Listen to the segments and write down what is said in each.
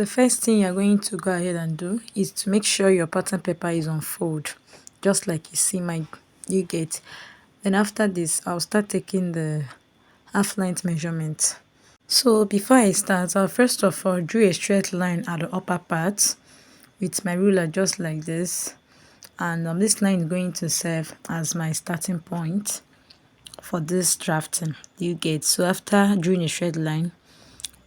the first thing you're going to go ahead and do is to make sure your pattern paper is on fold, just like you see my you get. Then after this, I'll start taking the half length measurement. So before I start, I'll first of all draw a straight line at the upper part with my ruler, just like this. And this line is going to serve as my starting point for this drafting. You get. So after drawing a straight line,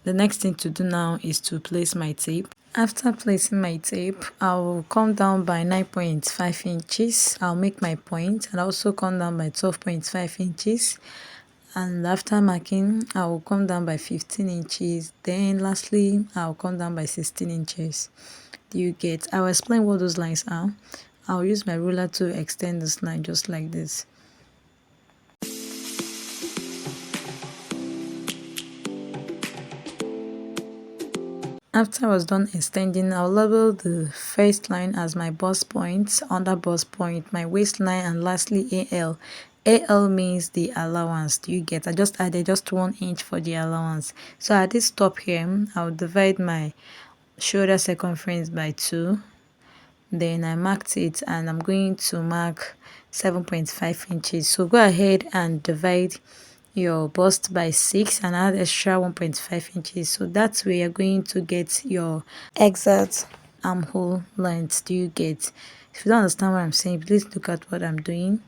the next thing to do now is to place my tape. After placing my tape, I'll come down by 9.5 inches. I'll make my point and also come down by 12.5 inches. And after marking, I will come down by 15 inches. Then lastly, I'll come down by 16 inches. Do you get? I'll explain what those lines are. I'll use my ruler to extend this line just like this. After I was done extending, I'll label the first line as my bust point, under bust point, my waistline, and lastly AL. AL means the allowance. Do you get? I just added just 1 inch for the allowance. So at this top here, I'll divide my shoulder circumference by 2. Then I marked it and I'm going to mark 7.5 inches. So go ahead and divide your bust by 6 and add extra 1.5 inches. So that's where you're going to get your exact armhole length. Do you get? If you don't understand what I'm saying, please look at what I'm doing.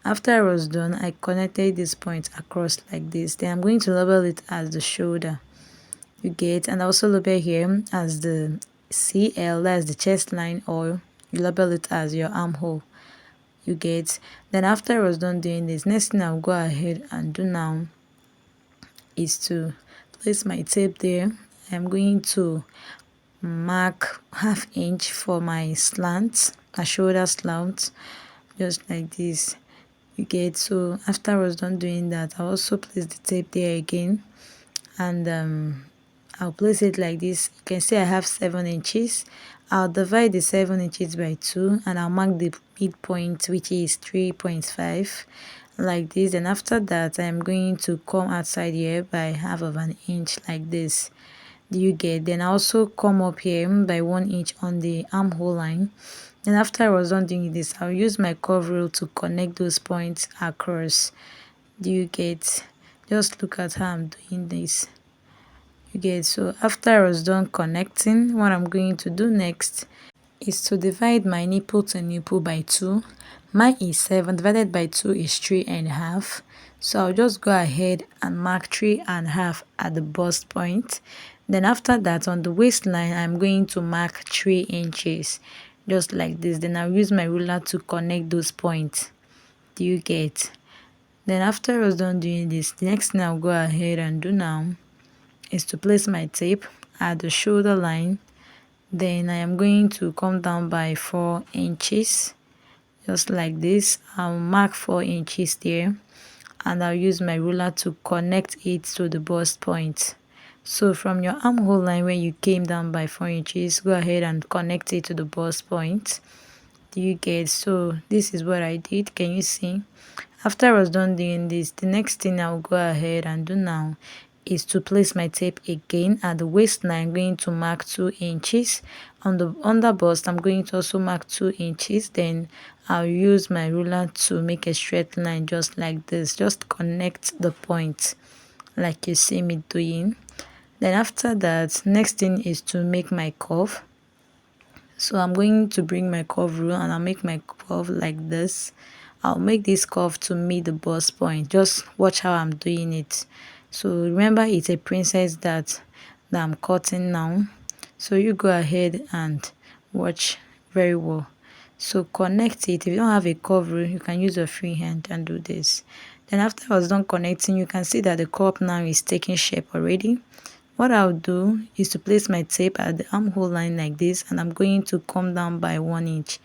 After I was done, I connected this point across like this. Then I'm going to label it as the shoulder. You get? And also label here as the CL, that's the chest line, or you label it as your armhole. You get? Then after I was done doing this, next thing I'll go ahead and do now is to place my tape there. I'm going to mark 1/2 inch for my slant, my shoulder slant, just like this. You get? So after I was done doing that, I also place the tape there again, and I'll place it like this. You can see I have 7 inches. I'll divide the 7 inches by 2 and I'll mark the midpoint, which is 3.5, like this. And after that, I'm going to come outside here by 1/2 inch like this. Do you get? Then I also come up here by 1 inch on the armhole line. And after I was done doing this, I'll use my curve rule to connect those points across. Do you get? Just look at how I'm doing this. You get? So after I was done connecting, what I'm going to do next is to divide my nipple to nipple by 2. Mine is 7, divided by 2 is 3.5. So I'll just go ahead and mark 3.5 at the bust point. Then after that, on the waistline, I'm going to mark 3 inches, just like this. Then I'll use my ruler to connect those points. Do you get? Then after I was done doing this, the next thing I'll go ahead and do now is to place my tape at the shoulder line. Then I am going to come down by 4 inches, just like this. I'll mark 4 inches there and I'll use my ruler to connect it to the bust point. So from your armhole line, when you came down by 4 inches, go ahead and connect it to the bust point. Do you get? So this is what I did. Can you see? After I was done doing this, the next thing I'll go ahead and do now is to place my tape again at the waistline. I'm going to mark 2 inches. On the under bust, I'm going to also mark 2 inches. Then I'll use my ruler to make a straight line just like this. Just connect the point like you see me doing. Then after that, next thing is to make my curve. So I'm going to bring my curve rule and I'll make my curve like this. I'll make this curve to meet the bust point. Just watch how I'm doing it. So remember, it's a princess that I'm cutting now. So you go ahead and watch very well. So connect it. If you don't have a curve rule, you can use your free hand and do this. Then after I was done connecting, you can see that the curve now is taking shape already. What I'll do is to place my tape at the armhole line like this, and I'm going to come down by 1 inch,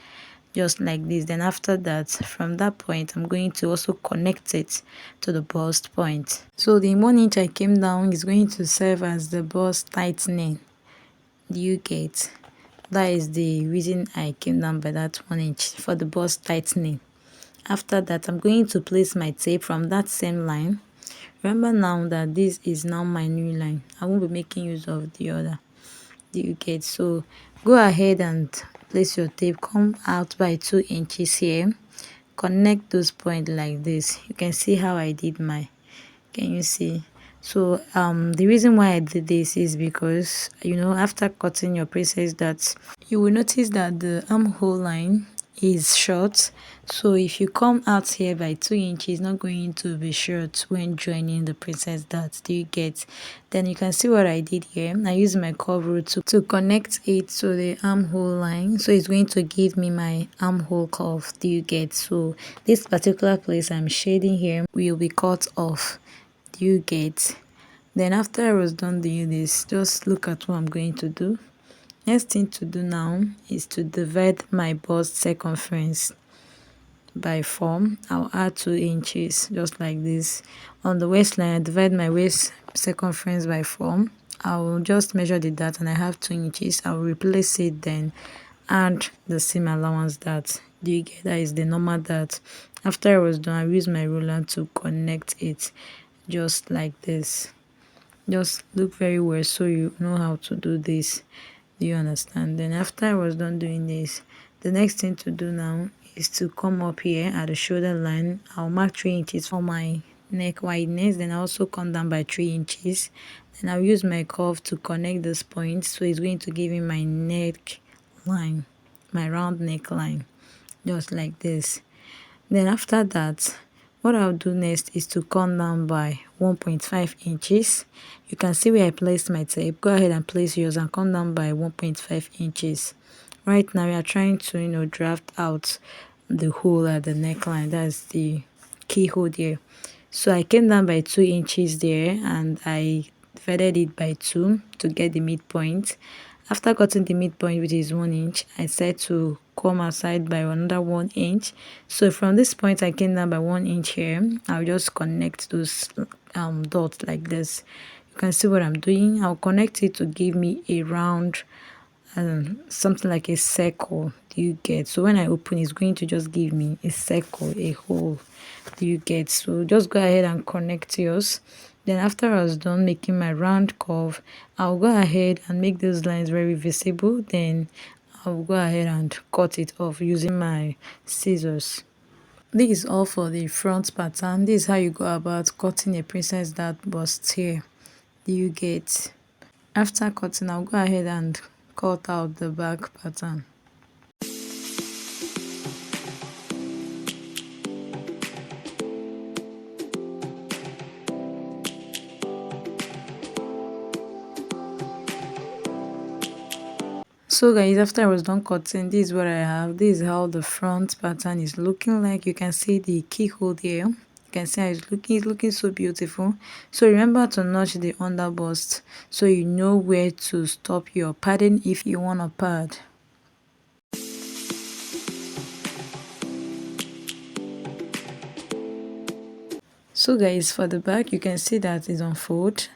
just like this. Then after that, from that point, I'm going to also connect it to the bust point. So the 1 inch I came down is going to serve as the bust tightening. Do you get? That is the reason I came down by that 1 inch, for the bust tightening. After that, I'm going to place my tape from that same line. Remember now that this is now my new line. I won't be making use of the other. Do you get? So go ahead and place your tape, come out by 2 inches here, connect those points like this. You can see how I did my, can you see? So the reason why I did this is because, you know, after cutting your princess dots, you will notice that the armhole line is short. So if you come out here by 2 inches, it's not going to be short when joining the princess dots. Do you get? Then you can see what I did here. I used my curve rule to connect it to the armhole line, so it's going to give me my armhole curve. Do you get? So this particular place I'm shading here will be cut off. Do you get? Then after I was done doing this, just look at what I'm going to do. Next thing to do now is to divide my bust circumference by 4. I'll add 2 inches just like this. On the waistline, I divide my waist circumference by 4. I'll just measure the dart and I have 2 inches. I'll replace it, then add the seam allowance dart. Do you get? That is the normal dart. After I was done, I used my ruler to connect it just like this. Just look very well so you know how to do this. Do you understand? Then after I was done doing this, the next thing to do now is to come up here at the shoulder line. I'll mark 3 inches for my neck wideness. Then I also come down by 3 inches. Then I'll use my curve to connect those points, so it's going to give me my neck line, my round neckline, just like this. Then after that, what I'll do next is to come down by 1.5 inches. You can see where I placed my tape. Go ahead and place yours and come down by 1.5 inches. Right now we are trying to, you know, draft out the hole at the neckline. That's the keyhole there. So I came down by 2 inches there and I divided it by 2 to get the midpoint. After cutting the midpoint, which is 1 inch, I said to come outside by another 1 inch. So from this point I came down by 1 inch here. I'll just connect those dots like this. You can see what I'm doing. I'll connect it to give me a round, something like a circle. Do you get? So when I open, it's going to just give me a circle, a hole. Do you get? So just go ahead and connect yours. Then after I was done making my round curve, I'll go ahead and make those lines very visible. Then I'll go ahead and cut it off using my scissors. This is all for the front pattern. This is how you go about cutting a princess dart bustier. Do you get? After cutting, I'll go ahead and cut out the back pattern. So guys, after I was done cutting, this is what I have. This is how the front pattern is looking like. You can see the keyhole there. You can see how it's looking so beautiful. So remember to notch the under bust so you know where to stop your padding if you want to pad. So guys, for the back, you can see that it's on fold.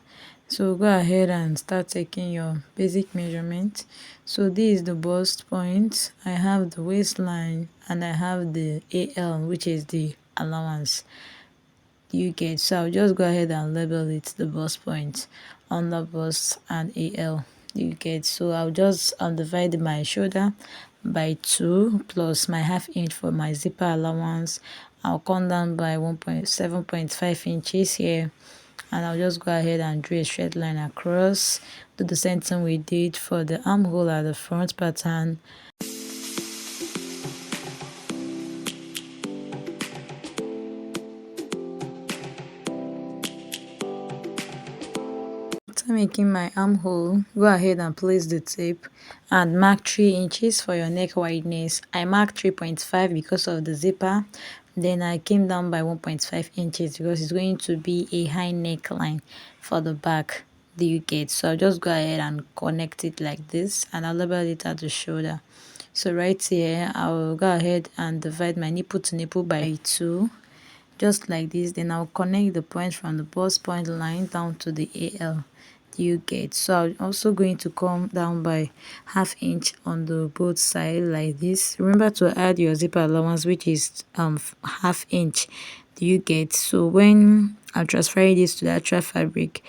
So go ahead and start taking your basic measurement. So this is the bust point. I have the waistline and I have the AL, which is the allowance. You get? So I'll just go ahead and label it the bust point, under bust and AL. You get? So I'll just divide my shoulder by 2 plus my ½ inch for my zipper allowance. I'll come down by 7.5 inches here, and I'll just go ahead and draw a straight line across. Do the same thing we did for the armhole at the front pattern. After making my armhole, go ahead and place the tape and mark 3 inches for your neck wideness. I marked 3.5 because of the zipper. Then I came down by 1.5 inches because it's going to be a high neckline for the back. Do you get? So I'll just go ahead and connect it like this, and I'll label it at the shoulder. So right here, I'll go ahead and divide my nipple to nipple by 2, just like this. Then I'll connect the point from the bust point line down to the AL. You get? So I'm also going to come down by ½ inch on the both side like this. Remember to add your zipper allowance, which is ½ inch. Do you get? So when I'm transferring this to the actual fabric,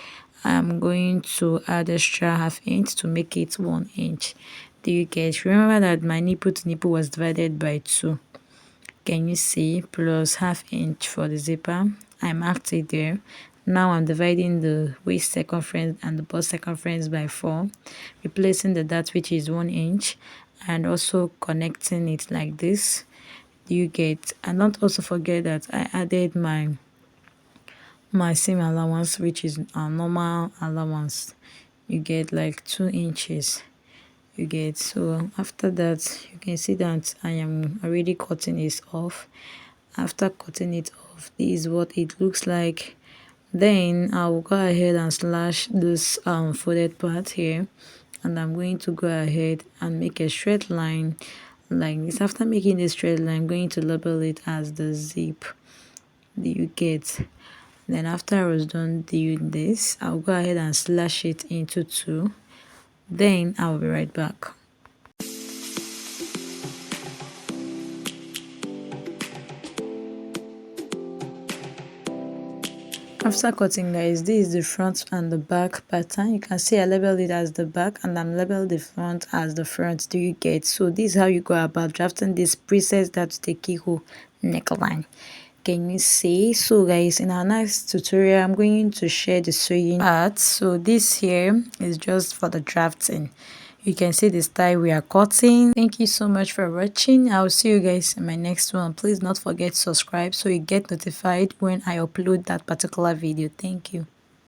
I'm going to add extra half inch to make it 1 inch. Do you get? Remember that my nipple to nipple was divided by 2. Can you see? Plus half inch for the zipper. I marked it there. Now I'm dividing the waist circumference and the bust circumference by 4, replacing the dot which is 1 inch, and also connecting it like this. Do you get? And don't also forget that I added my seam allowance, which is our normal allowance. You get like 2 inches. You get. So after that, you can see that I am already cutting this off. After cutting it off, this is what it looks like. Then I'll go ahead and slash this folded part here, and I'm going to go ahead and make a straight line like this. After making this straight line, I'm going to label it as the zip. Do you get? Then after I was done doing this, I'll go ahead and slash it into 2. Then I'll be right back. After cutting, guys, this is the front and the back pattern. You can see I labeled it as the back and I'm labeled the front as the front. Do you get? So this is how you go about drafting this preset that the keyhole neckline. Can you see? So guys, in our next tutorial, I'm going to share the sewing part. So this here is just for the drafting. You can see the style we are cutting. Thank you so much for watching. I'll see you guys in my next one. Please not forget to subscribe so you get notified when I upload that particular video. Thank you.